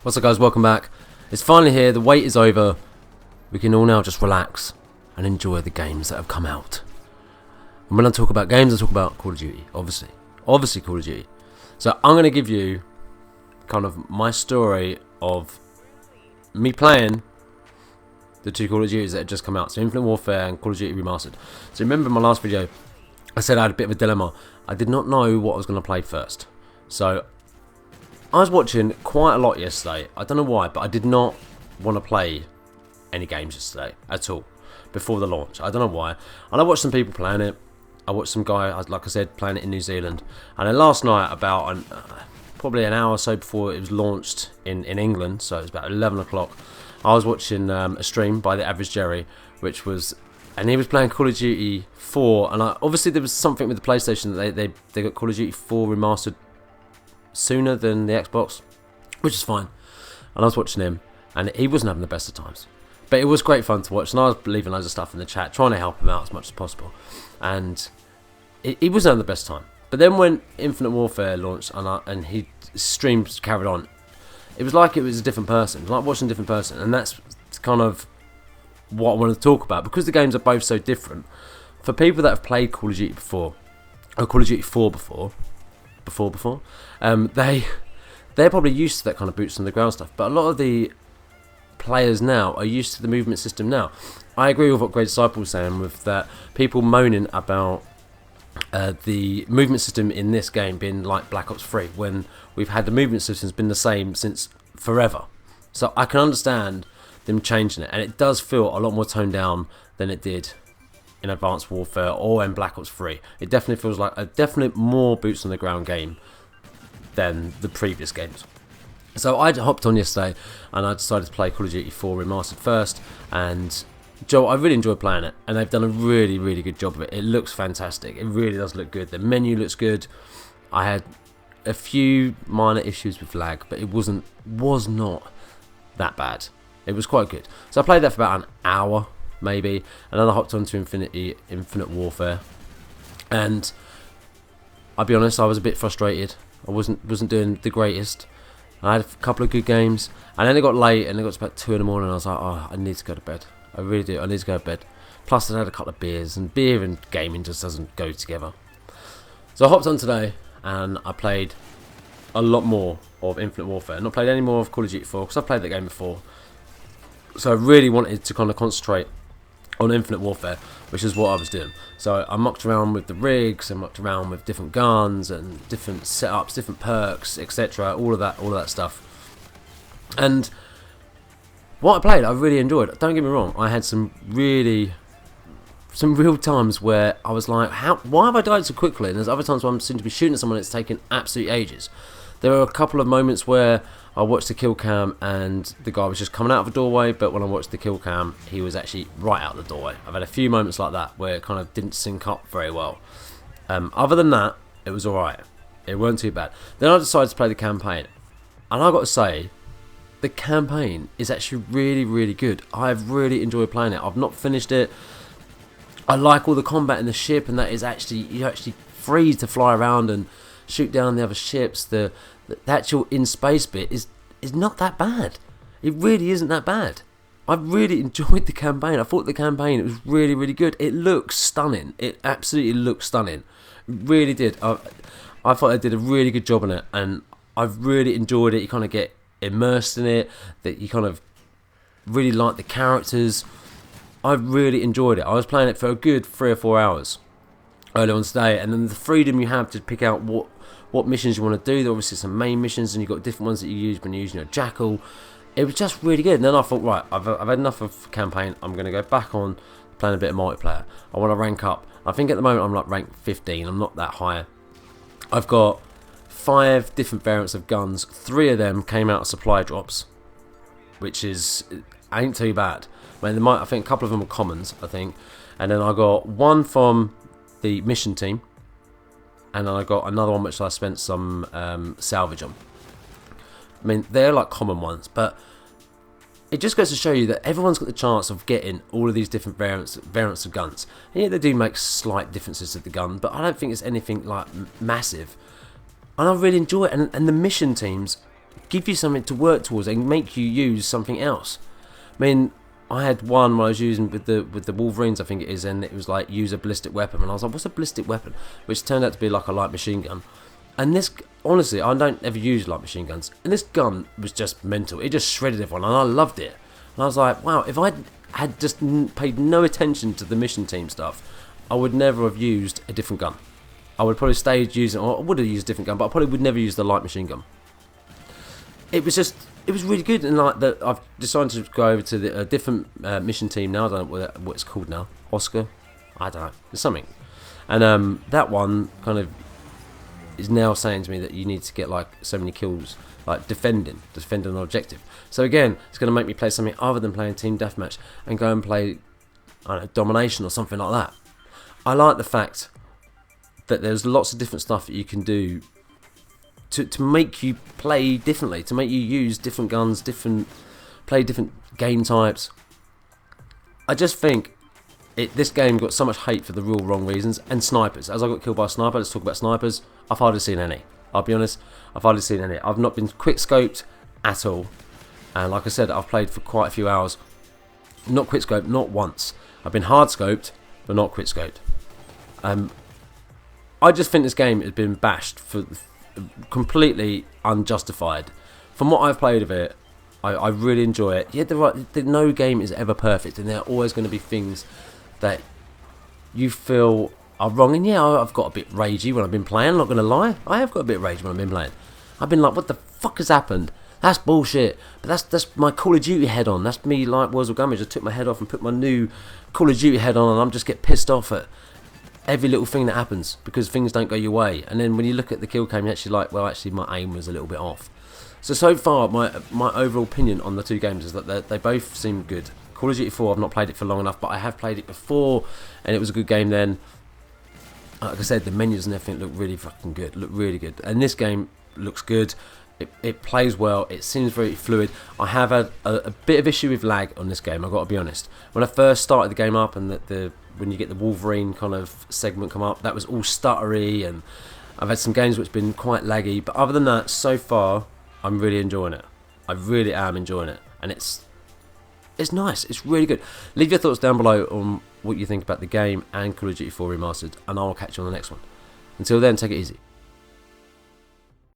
What's up, guys? Welcome back. It's finally here. The wait is over. We can all now just relax and enjoy the games that have come out. And when I talk about games, I talk about Call of Duty, obviously. Obviously Call of Duty. So I'm going to give you kind of my story of me playing the two Call of Duties that have just come out. So Infinite Warfare and Call of Duty Remastered. So remember in my last video, I said I had a bit of a dilemma. I did not know what I was going to play first. So I was watching quite a lot yesterday. I don't know why, but I did not want to play any games yesterday at all before the launch. I don't know why. And I watched some people playing it. I watched some guy, like I said, playing it in New Zealand. And then last night, about probably an hour or so before it was launched in England, so it was about 11 o'clock, I was watching a stream by the Average Jerry, which was, and he was playing Call of Duty 4. And obviously there was something with the PlayStation that they got Call of Duty 4 remastered sooner than the Xbox, which is fine. And I was watching him, and he wasn't having the best of times, but it was great fun to watch. And I was leaving loads of stuff in the chat, trying to help him out as much as possible, and he wasn't having the best time. But then when Infinite Warfare launched and his streams carried on, it was like it was a different person. It was like watching a different person, and that's kind of what I wanted to talk about, because the games are both so different. For people that have played Call of Duty before, or Call of Duty 4 before, they're probably used to that kind of boots on the ground stuff. But a lot of the players now are used to the movement system now. I agree with what Great Disciple was saying, with that people moaning about the movement system in this game being like Black Ops 3, when we've had the movement system's been the same since forever. So I can understand them changing it, and it does feel a lot more toned down than it did in Advanced Warfare or in Black Ops 3. It definitely feels like a definite more boots on the ground game than the previous games. So I hopped on yesterday and I decided to play Call of Duty 4 Remastered first, and Joe, I really enjoyed playing it, and they've done a really, really good job of it. It looks fantastic. It really does look good. The menu looks good. I had a few minor issues with lag, but it was not that bad. It was quite good. So I played that for about an hour, maybe, and then I hopped on to Infinite Warfare, and I'll be honest, I was a bit frustrated. I wasn't doing the greatest. I had a couple of good games, and then it got late, and it got to about 2 in the morning, and I was like, oh, I need to go to bed. I really do. I need to go to bed. Plus, I had a couple of beers, and beer and gaming just doesn't go together. So I hopped on today, and I played a lot more of Infinite Warfare. Not played any more of Call of Duty 4, because I've played that game before. So I really wanted to kind of concentrate on Infinite Warfare, which is what I was doing. So I mucked around with the rigs, and mucked around with different guns and different setups, different perks, etc. All of that stuff. And what I played, I really enjoyed. Don't get me wrong, I had some real times where I was like, why have I died so quickly? And there's other times where I'm seem to be shooting at someone, it's taken absolute ages. There were a couple of moments where I watched the kill cam and the guy was just coming out of a doorway, but when I watched the kill cam, he was actually right out the doorway. I've had a few moments like that where it kind of didn't sync up very well. Other than that, it was alright. It weren't too bad. Then I decided to play the campaign, and I've got to say, the campaign is actually really, really good. I've really enjoyed playing it. I've not finished it. I like all the combat in the ship, and that is actually, you're actually free to fly around and shoot down the other ships. The actual in-space bit is not that bad. It really isn't that bad. I really enjoyed the campaign. I thought the campaign, it was really, really good. It looks stunning. It absolutely looks stunning. It really did. I thought they did a really good job on it, and I've really enjoyed it. You kind of get immersed in it, that you kind of really like the characters. I really enjoyed it. I was playing it for a good 3 or 4 hours earlier on today, and then the freedom you have to pick out what missions you want to do. There are obviously some main missions, and you've got different ones that you use when you're using your Jackal. It was just really good. And then I thought, right, I've had enough of campaign. I'm going to go back on playing a bit of multiplayer. I want to rank up. I think at the moment I'm like rank 15. I'm not that high. I've got 5 different variants of guns. 3 of them came out of supply drops, which ain't too bad. I mean, I think a couple of them are commons, I think. And then I got 1 from the mission team, and then I got another one which I spent some salvage on. I mean, they're like common ones, but it just goes to show you that everyone's got the chance of getting all of these different variants of guns. And yeah, they do make slight differences to the gun, but I don't think it's anything like massive. And I really enjoy it. And the mission teams give you something to work towards and make you use something else. I mean, I had one where I was using with the Wolverines, I think it is, and it was like use a ballistic weapon, and I was like, what's a ballistic weapon? Which turned out to be like a light machine gun. And this, honestly, I don't ever use light machine guns, and this gun was just mental. It just shredded everyone, and I loved it. And I was like, wow, if I had just paid no attention to the mission team stuff, I would never have used a different gun. I would probably stayed using, or I would have used a different gun, but I probably would never use the light machine gun. It was really good, and like that, I've decided to go over to a different mission team now. I don't know what it's called now. Oscar, I don't know. It's something, and that one kind of is now saying to me that you need to get like so many kills, like defending an objective. So again, it's going to make me play something other than playing team deathmatch and go and play, I don't know, domination or something like that. I like the fact that there's lots of different stuff that you can do to make you play differently, to make you use different guns, play different game types. I just think this game got so much hate for the real wrong reasons. And snipers. As I got killed by a sniper, let's talk about snipers. I've hardly seen any. I'll be honest, I've hardly seen any. I've not been quick scoped at all. And like I said, I've played for quite a few hours. Not quick scoped, not once. I've been hard scoped, but not quick scoped. I just think this game has been bashed for completely unjustified. From what I've played of it, I really enjoy it. Yeah, no game is ever perfect, and there are always going to be things that you feel are wrong. And yeah, I've got a bit ragey when I've been playing. I'm not going to lie, I have got a bit ragey when I've been playing. I've been like, what the fuck has happened? That's bullshit. But that's my Call of Duty head on. That's me like Wars of Gummidge. I took my head off and put my new Call of Duty head on, and I'm just get pissed off at every little thing that happens because things don't go your way. And then when you look at the kill cam, you're actually like, well, actually my aim was a little bit off. So far, my overall opinion on the two games is that they both seem good. Call of Duty 4, I've not played it for long enough, but I have played it before, and it was a good game then. Like I said, the menus and everything look really fucking good, look really good. And this game looks good. It plays well. It seems very fluid. I have had a bit of issue with lag on this game, I've got to be honest. When I first started the game up and when you get the Wolverine kind of segment come up, that was all stuttery, and I've had some games which have been quite laggy. But other than that, so far, I'm really enjoying it. I really am enjoying it. And it's nice. It's really good. Leave your thoughts down below on what you think about the game and Call of Duty 4 Remastered, and I will catch you on the next one. Until then, take it easy.